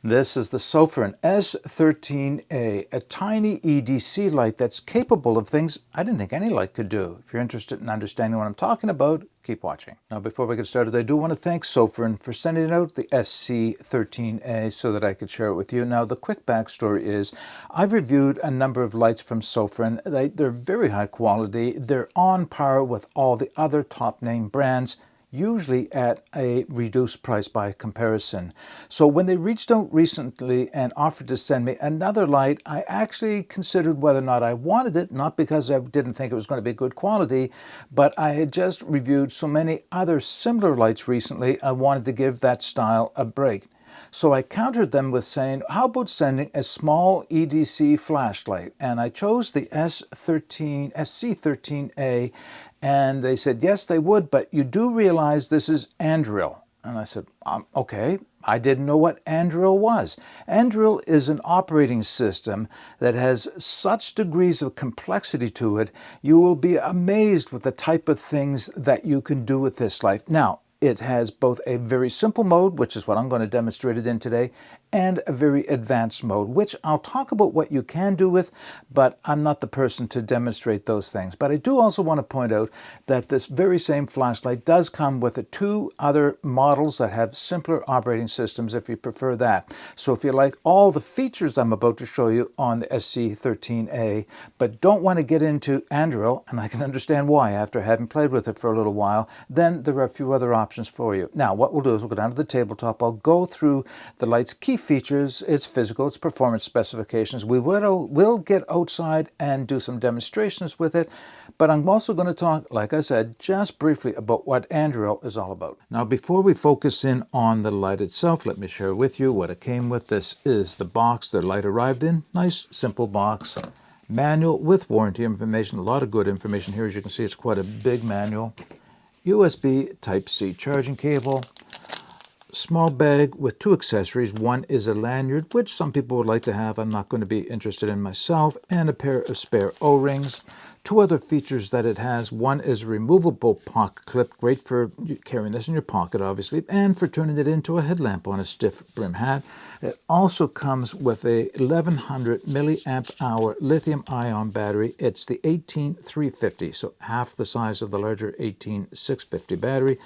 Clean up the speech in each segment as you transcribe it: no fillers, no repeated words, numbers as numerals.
This is the Sofirn SC13A, a tiny EDC light that's capable of things I didn't think any light could do. If you're interested in understanding what I'm talking about, keep watching. Now, before we get started, I do want to thank Sofirn for sending out the SC13A so that I could share it with you. Now, the quick backstory is I've reviewed a number of lights from Sofirn. They're very high quality. They're on par with all the other top name brands, usually at a reduced price by comparison. So when they reached out recently and offered to send me another light, I actually considered whether or not I wanted it, not because I didn't think it was going to be good quality, but I had just reviewed so many other similar lights recently, I wanted to give that style a break. So I countered them with saying, how about sending a small EDC flashlight? And I chose the SC13A, and they said, yes, they would, but you do realize this is Anduril. And I said, okay. I didn't know what Anduril was. Anduril is an operating system that has such degrees of complexity to it, you will be amazed with the type of things that you can do with this light. Now, it has both a very simple mode, which is what I'm going to demonstrate it in today, and a very advanced mode, which I'll talk about what you can do with, but I'm not the person to demonstrate those things. But I do also want to point out that this very same flashlight does come with two other models that have simpler operating systems if you prefer that. So if you like all the features I'm about to show you on the SC13A, but don't want to get into Anduril, and I can understand why after having played with it for a little while, then there are a few other options for you. Now, what we'll do is we'll go down to the tabletop. I'll go through the light's key features, its physical, its performance specifications. We will get outside and do some demonstrations with it, but I'm also going to talk, like I said, just briefly about what Anduril is all about. Now, before we focus in on the light itself, let me share with you what it came with. This is the box the light arrived in. Nice, simple box. Manual with warranty information. A lot of good information here. As you can see, it's quite a big manual. USB Type-C charging cable, small bag with two accessories. One is a lanyard, which some people would like to have. I'm not going to be interested in myself, and a pair of spare O-rings. Two other features that it has. One is a removable pocket clip, great for carrying this in your pocket, obviously, and for turning it into a headlamp on a stiff brim hat. It also comes with a 1100 milliamp hour lithium-ion battery. It's the 18350, so half the size of the larger 18650 battery.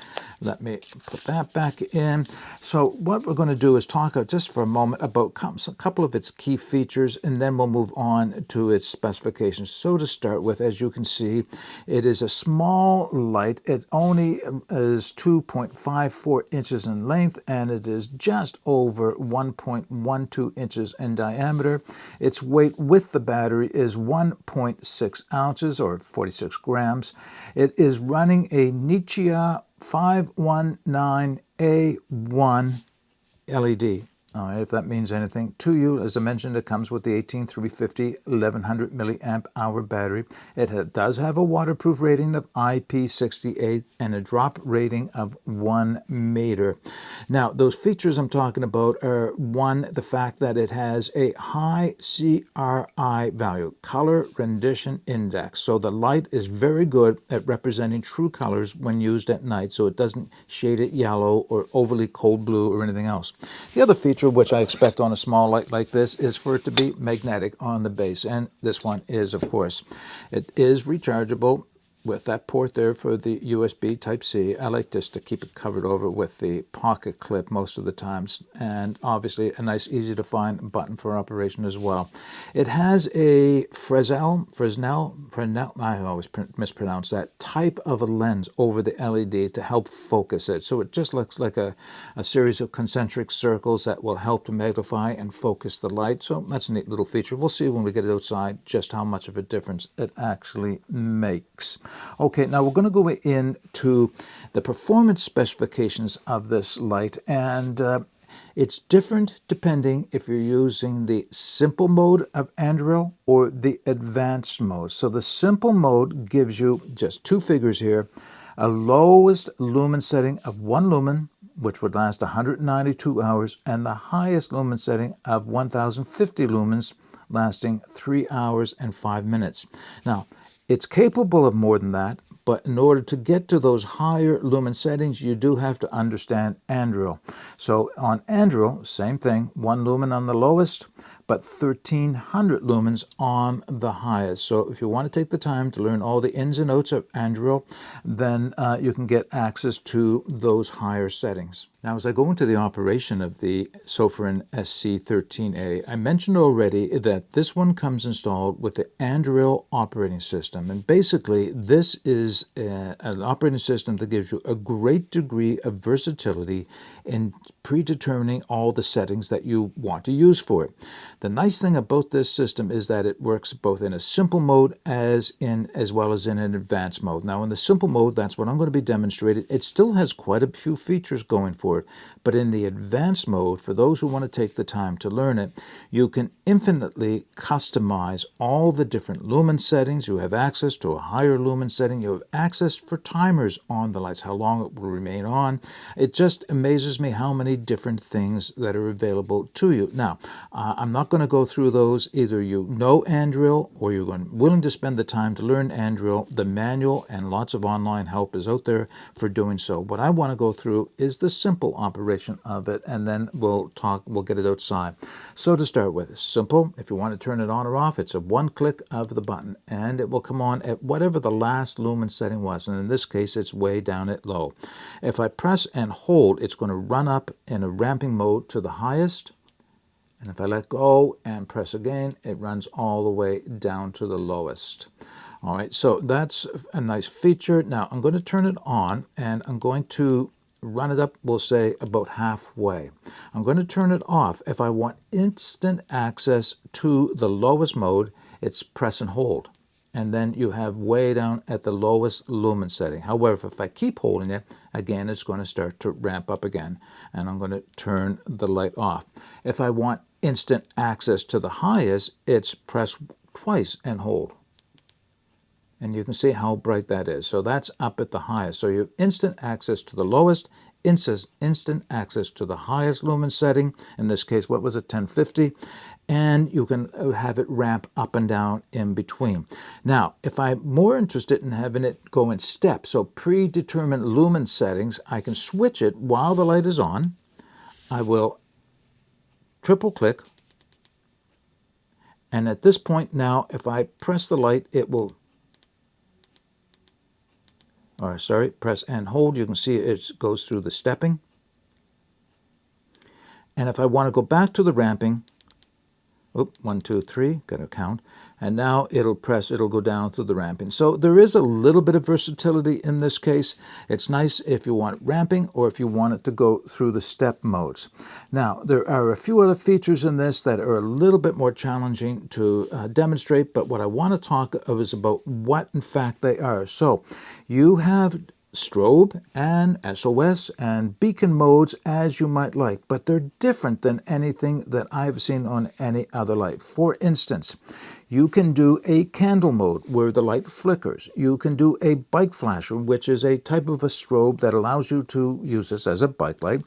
Let me put that back in. So what we're going to do is talk just for a moment about a couple of its key features, and then we'll move on to its specifications. So to start with, as you can see, it is a small light. It only is 2.54 inches in length, and it is just over 1.12 inches in diameter. Its weight with the battery is 1.6 ounces, or 46 grams. It is running a Nichia 519A1 LED. All right, if that means anything to you, as I mentioned, it comes with the 18350 1100 milliamp hour battery. It does have a waterproof rating of IP68 and a drop rating of 1 meter. Now, those features I'm talking about are, one, the fact that it has a High-CRI value, color rendition index. So the light is very good at representing true colors when used at night, so it doesn't shade it yellow or overly cold blue or anything else. The other feature, which I expect on a small light like this, is for it to be magnetic on the base, and this one is, of course. It is rechargeable with that port there for the USB Type-C. I like this to keep it covered over with the pocket clip most of the times, and obviously a nice, easy to find button for operation as well. It has a Fresnel, I always mispronounce that, type of a lens over the LED to help focus it. So it just looks like a series of concentric circles that will help to magnify and focus the light. So that's a neat little feature. We'll see when we get it outside just how much of a difference it actually makes. Okay, now we're going to go into the performance specifications of this light, and it's different depending if you're using the simple mode of Anduril or the advanced mode. So the simple mode gives you just two figures here, a lowest lumen setting of 1 lumen, which would last 192 hours, and the highest lumen setting of 1050 lumens, lasting 3 hours and 5 minutes. Now, it's capable of more than that, but in order to get to those higher lumen settings, you do have to understand Anduril. So on Anduril, same thing, 1 lumen on the lowest, but 1300 lumens on the highest. So if you want to take the time to learn all the ins and outs of Anduril, then you can get access to those higher settings. Now, as I go into the operation of the Sofirn SC13A, I mentioned already that this one comes installed with the Anduril operating system. And basically, this is an operating system that gives you a great degree of versatility in predetermining all the settings that you want to use for it. The nice thing about this system is that it works both in a simple mode as well as in an advanced mode. Now, in the simple mode, that's what I'm going to be demonstrating. It still has quite a few features going for it, but in the advanced mode, for those who want to take the time to learn it, you can infinitely customize all the different lumen settings. You have access to a higher lumen setting. You have access for timers on the lights, how long it will remain on. It just amazes me how many different things that are available to you. Now, I'm not going to go through those. Either you know Anduril or you're willing to spend the time to learn Anduril. The manual and lots of online help is out there for doing so. What I want to go through is the simple operation of it, and then we'll get it outside. So to start with, simple. If you want to turn it on or off, it's a one click of the button, and it will come on at whatever the last lumen setting was, and in this case, it's way down at low. If I press and hold, it's going to run up in a ramping mode to the highest, and if I let go and press again, it runs all the way down to the lowest. All right, so that's a nice feature. Now I'm going to turn it on, and I'm going to run it up, we'll say about halfway. I'm going to turn it off. If I want instant access to the lowest mode, it's press and hold. And then you have way down at the lowest lumen setting. However, if I keep holding it, again, it's going to start to ramp up again. And I'm going to turn the light off. If I want instant access to the highest, it's press twice and hold. And you can see how bright that is. So that's up at the highest. So you have instant access to the lowest, instant access to the highest lumen setting. In this case, what was it, 1050? And you can have it ramp up and down in between. Now, if I'm more interested in having it go in steps, so predetermined lumen settings, I can switch it while the light is on. I will triple click. And at this point now, if I press the light, it will press and hold. You can see it goes through the stepping. And if I want to go back to the ramping, 1, 2, 3, got to count. And now it'll go down through the ramping. So there is a little bit of versatility in this case. It's nice if you want ramping or if you want it to go through the step modes. Now, there are a few other features in this that are a little bit more challenging to demonstrate, but what I want to talk of is about what in fact they are. So you have strobe and SOS and beacon modes as you might like, but they're different than anything that I've seen on any other light. For instance, you can do a candle mode where the light flickers. You can do a bike flasher, which is a type of a strobe that allows you to use this as a bike light.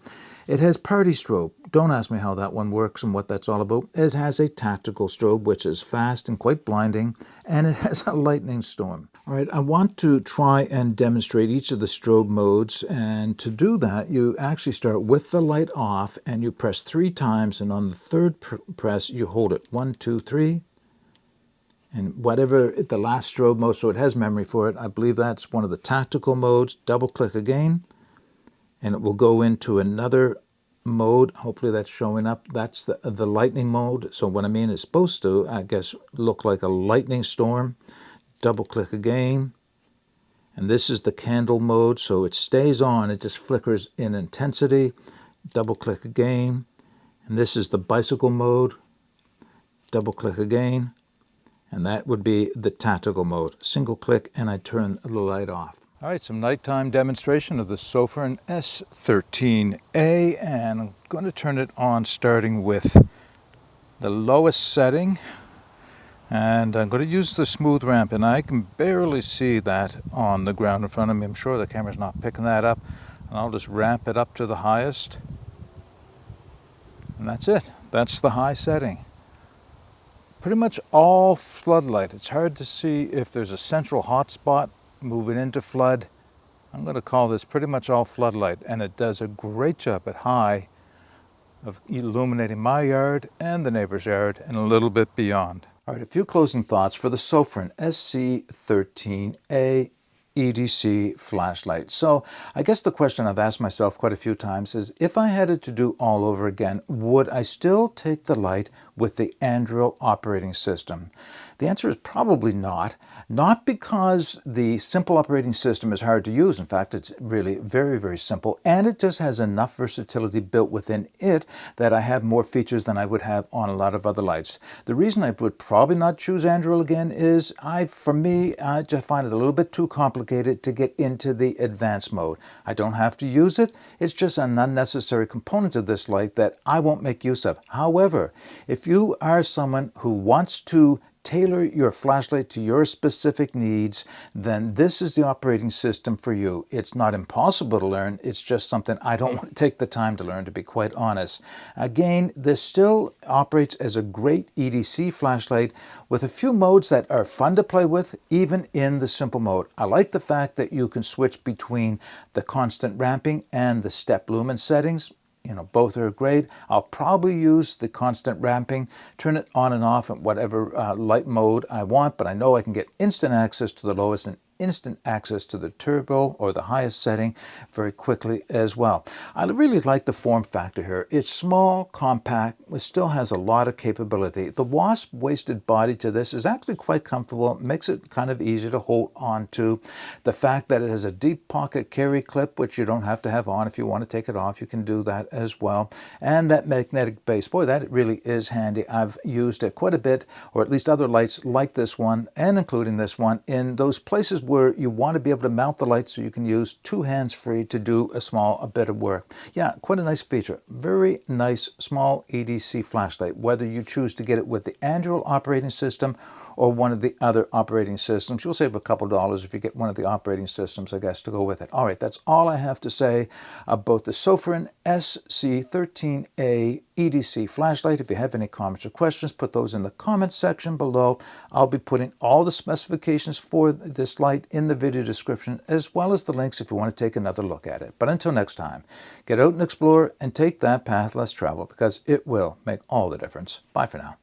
It has party strobe. Don't ask me how that one works and what that's all about. It has a tactical strobe, which is fast and quite blinding, and it has a lightning storm. All right, I want to try and demonstrate each of the strobe modes, and to do that, you actually start with the light off, and you press 3 times, and on the third press, you hold it. 1, 2, 3, and whatever the last strobe mode, so it has memory for it. I believe that's one of the tactical modes. Double-click again, and it will go into another mode. Hopefully that's showing up. That's the lightning mode. So what I mean is supposed to, I guess, look like a lightning storm. Double-click again. And this is the candle mode, so it stays on. It just flickers in intensity. Double-click again. And this is the bicycle mode. Double-click again. And that would be the tactical mode. Single-click, and I turn the light off. All right, some nighttime demonstration of the Sofirn S13A, and I'm going to turn it on starting with the lowest setting, and I'm going to use the smooth ramp, and I can barely see that on the ground in front of me. I'm sure the camera's not picking that up, and I'll just ramp it up to the highest, and that's it. That's the high setting. Pretty much all floodlight. It's hard to see if there's a central hot spot moving into flood. I'm going to call this pretty much all floodlight, and it does a great job at high of illuminating my yard and the neighbor's yard and a little bit beyond. All right, a few closing thoughts for the Sofirn SC13A EDC flashlight. So I guess the question I've asked myself quite a few times is, if I had it to do all over again, would I still take the light with the Anduril operating system? The answer is probably not. Not because the simple operating system is hard to use. In fact, it's really very, very simple. And it just has enough versatility built within it that I have more features than I would have on a lot of other lights. The reason I would probably not choose Anduril again is, for me, I just find it a little bit too complicated to get into the advanced mode. I don't have to use it. It's just an unnecessary component of this light that I won't make use of. However, if you are someone who wants to tailor your flashlight to your specific needs, then this is the operating system for you. It's not impossible to learn, it's just something I don't want to take the time to learn, to be quite honest. Again, this still operates as a great EDC flashlight with a few modes that are fun to play with, even in the simple mode. I like the fact that you can switch between the constant ramping and the step lumen settings. Both are great. I'll probably use the constant ramping, turn it on and off in whatever light mode I want, but I know I can get instant access to the lowest and instant access to the turbo or the highest setting very quickly as well. I really like the form factor here. It's small, compact, it still has a lot of capability. The wasp waisted body to this is actually quite comfortable, makes it kind of easy to hold on to. The fact that it has a deep pocket carry clip, which you don't have to have on. If you want to take it off, you can do that as well. And that magnetic base, boy, that really is handy. I've used it quite a bit, or at least other lights like this one, and including this one, in those places where you want to be able to mount the light so you can use two hands free to do a bit of work. Yeah, quite a nice feature. Very nice small EDC flashlight, whether you choose to get it with the Anduril operating system or one of the other operating systems. You'll save a couple dollars if you get one of the operating systems, I guess, to go with it. All right, that's all I have to say about the Sofirn SC13A EDC flashlight. If you have any comments or questions, put those in the comments section below. I'll be putting all the specifications for this light in the video description, as well as the links if you want to take another look at it. But until next time, get out and explore and take that path less traveled, because it will make all the difference. Bye for now.